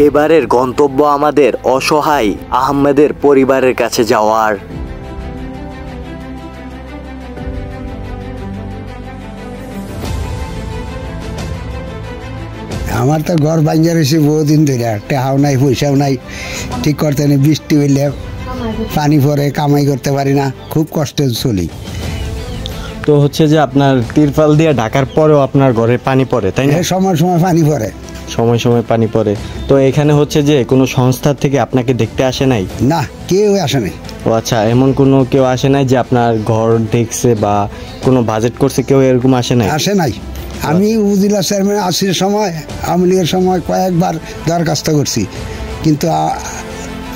এবারের গন্তব্য আমাদের অসহায় আহমেদের পরিবারের কাছে যাওয়ার। আমার তো ঘর ভাঙ্গা রয়েছে বহুদিন ধরে, টেহাও নাই পয়সাও নাই, ঠিক করতে নেই। বৃষ্টি হইলে পানি পরে, কামাই করতে পারি না, খুব কষ্টে চলি। তো হচ্ছে যে আপনার তিরপাল দিয়ে ঢাকার পরেও আপনার ঘরে পানি পড়ে, তাই না? সময় সময় পানি পড়ে, সময় সময় পানি পড়ে। তো এখানে হচ্ছে যে কোনো সংস্থা থেকে আপনাকে দেখতে আসে নাই? না, কেউ আসে নাই। ও আচ্ছা, এমন কোনো কেউ আসে নাই যে আপনার ঘর দেখছে বা কোনো বাজেট করছে, কেউ এরকম আসে নাই? আসে নাই। আমি উপজেলা চেয়ারম্যান আসির সময়, আওয়ামী লীগের সময় কয়েকবার দরখাস্ত করছি, কিন্তু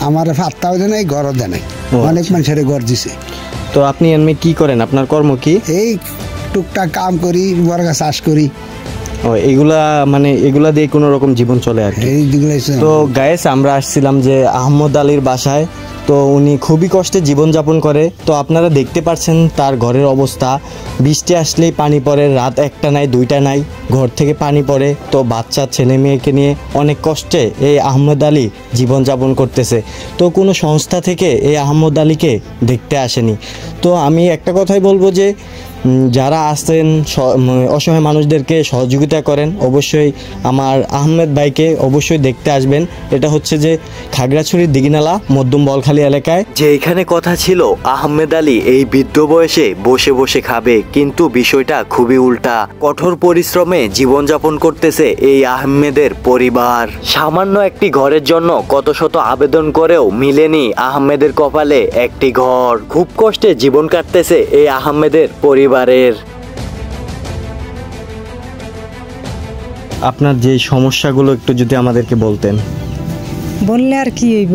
আমার পাত্তাও দেয় নাই, ঘরও দেয় নাই। অনেক মানুষের ঘর দিছে। তো আপনি এমনি কি করেন, আপনার কর্ম কি? এই টুকটাক কাম করি, বর্গা চাষ করি। ও, এগুলা দিয়ে কোনো রকম জীবন চলে আর কি। তো গায়েস, আমরা আসছিলাম যে আহমদ আলীর বাসায়। তো উনি খুবই কষ্টে জীবনযাপন করে। তো আপনারা দেখতে পাচ্ছেন তার ঘরের অবস্থা। বৃষ্টি আসলেই পানি পড়ে, রাত 1টা নাই 2টা নাই, ঘর থেকে পানি পড়ে। তো বাচ্চা ছেলে মেয়েকে নিয়ে অনেক কষ্টে এই আহমদ আলী জীবনযাপন করতেছে। তো কোনো সংস্থা থেকে এই আহমদ আলীকে দেখতে আসেনি। তো আমি একটা কথাই বলবো যে যারা আসেন অসহায় মানুষদেরকে সহযোগিতা করেন, অবশ্যই আমার আহমেদ ভাইকে অবশ্যই দেখতে আসবেন। এটা হচ্ছে যে খাগড়াছড়ির দিঘিনালা মধ্যম বলখালী এলাকায়। যেখানে কথা ছিল আহমেদ আলী এই বৃদ্ধ বয়সে বসে বসে খাবে, কিন্তু বিষয়টা খুবই উল্টা। কঠোর পরিশ্রমে জীবনযাপন করতেছে এই আহমেদের পরিবার। সামান্য একটি ঘরের জন্য কত শত আবেদন করেও মিলেনি আহমেদের কপালে একটি ঘর। খুব কষ্টে জীবন কাটতেছে এই আহমেদের পরিবার। আপনার যে সমস্যাগুলো একটু যদি আমাদেরকে বলতেন। বললে আর কি হইব,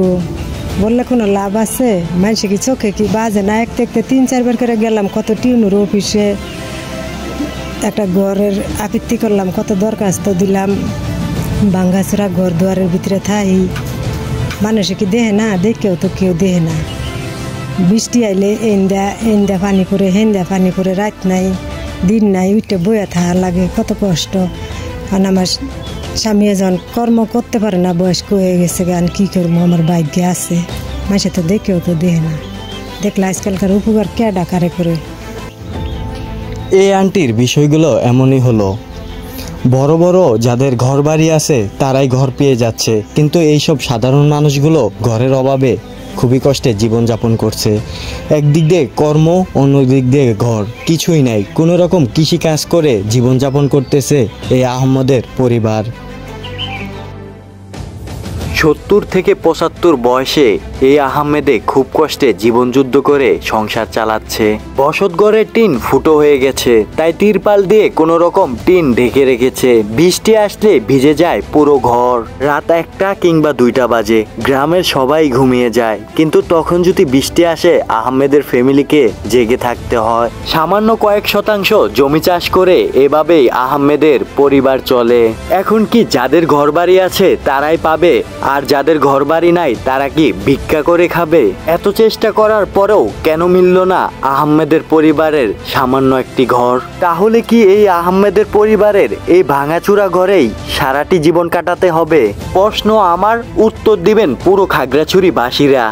বললে কোনো লাভ আছে? মানুষে কি চোখে কি বাজে না? এক দেখতে 3-4 বার করে গেলাম কত টিউনুর অফিসে, একটা ঘরের আপত্তি করলাম, কত দরখাস্ত দিলাম, ভাঙ্গাচোরা ঘর দুয়ারের ভিতরে থাই। মানুষে কি দেহে না? দেখেও তো কেউ দেহে না। বৃষ্টি আইলে এন্দা পানি পরে, হেন্দা পানি পরে, রাত নাই দিন নাই, উঠে বইয়া থাকা লাগে, কত কষ্ট। কারণ আমার স্বামী এজন কর্ম করতে পারে না, বয়স্ক হয়ে গেছে, গান কি করবো, আমার ভাগ্যে আছে। মানুষে তো দেখেও তো দেহে না। দেখলে আজকালকার উপকার কে ডাকারে করে। এই আন্টির বিষয়গুলো এমনই হলো। বড় বড় যাদের ঘর বাড়ি আছে তারাই ঘর পেয়ে যাচ্ছে, কিন্তু এইসব সাধারণ মানুষগুলো ঘরের অভাবে খুবই কষ্টে জীবনযাপন করছে। একদিক দিয়ে কর্ম, অন্য দিক দিয়ে ঘর, কিছুই নাই। কোনো রকম কৃষিকাজ করে জীবনযাপন করতেছে এই আহমদের পরিবার। 70 থেকে 75 বয়সে এই আহমেদে খুব কষ্টে জীবনযুদ্ধ করে সংসার চালাচ্ছে। বসতঘরের টিন ফুটো হয়ে গেছে, তাই তিরপাল দিয়ে কোনো রকম টিন ঢেকে রেখেছে। বৃষ্টি আসলে ভিজে যায় পুরো ঘর। রাত 1টা কিংবা 2টা বাজে, গ্রামের সবাই ঘুমিয়ে যায়, কিন্তু তখন যদি বৃষ্টি আসে আহমেদের ফ্যামিলিকে জেগে থাকতে হয়। সামান্য কয়েক শতাংশ জমি চাষ করে এভাবেই আহমেদের পরিবার চলে। এখন কি যাদের ঘরবাড়ি আছে তারাই পাবে, আর যাদের ঘরবাড়ি নাই তারা কি ভিক্ষা করে খাবে? এত চেষ্টা করার পরেও কেন মিলল না আহমেদের পরিবারের সামান্য একটি ঘর? তাহলে কি এই আহমেদের পরিবারের এই ভাঙাচুরা ঘরেই সারাটি জীবন কাটাতে হবে? প্রশ্ন আমার, উত্তর দিবেন পুরো খাগড়াছড়ি বাসীরা।